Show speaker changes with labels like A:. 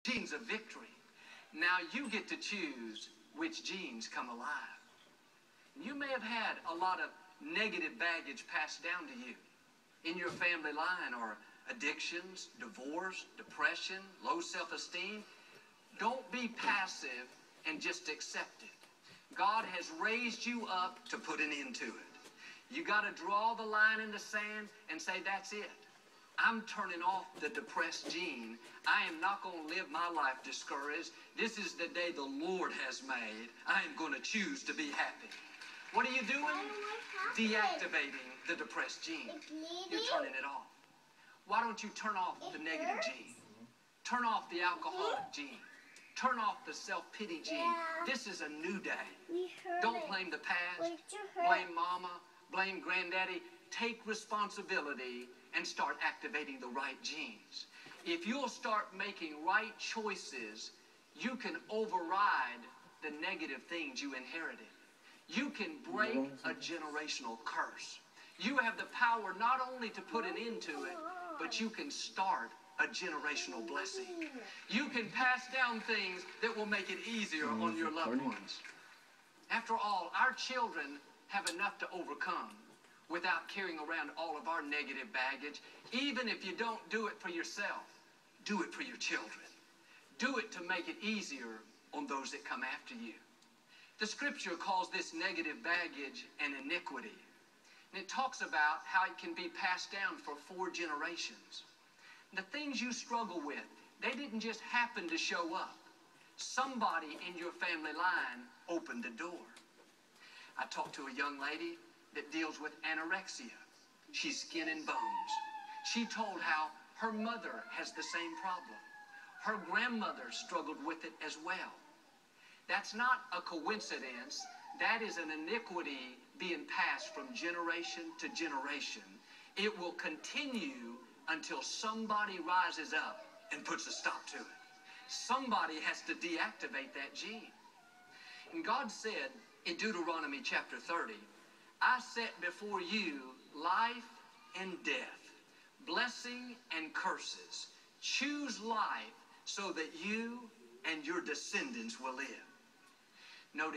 A: genes of victory. Now you get to choose which genes come alive. You may have had a lot of negative baggage passed down to you in your family line, or addictions, divorce, depression, low self-esteem. Don't be passive and just accept it. God has raised you up to put an end to it. You got to draw the line in the sand and say, that's it. I'm turning off the depressed gene. I am not going to live my life discouraged. This is the day the Lord has made. I am going to choose to be happy. What are you doing? Deactivating the depressed gene. You're turning it off. Why don't you turn off the negative gene? Turn off the alcoholic gene. Turn off the self-pity gene. This is a new day. Don't blame the past. Blame mama. Blame granddaddy. Take responsibility and start activating the right genes. If you'll start making right choices, you can override the negative things you inherited. You can break a generational curse. You have the power not only to put an end to it, but you can start a generational blessing. You can pass down things that will make it easier on your loved ones. After all, our children have enough to overcome without carrying around all of our negative baggage. Even if you don't do it for yourself, do it for your children. Do it to make it easier on those that come after you. The scripture calls this negative baggage an iniquity. And it talks about how it can be passed down for 4 generations. The things you struggle with, they didn't just happen to show up. Somebody in your family line opened the door. I talked to a young lady that deals with anorexia. She's skin and bones. She told how her mother has the same problem. Her grandmother struggled with it as well. That's not a coincidence. That is an iniquity being passed from generation to generation. It will continue until somebody rises up and puts a stop to it. Somebody has to deactivate that gene. And God said in Deuteronomy chapter 30, I set before you life and death, blessing and curses. Choose life so that you and your descendants will live. Notice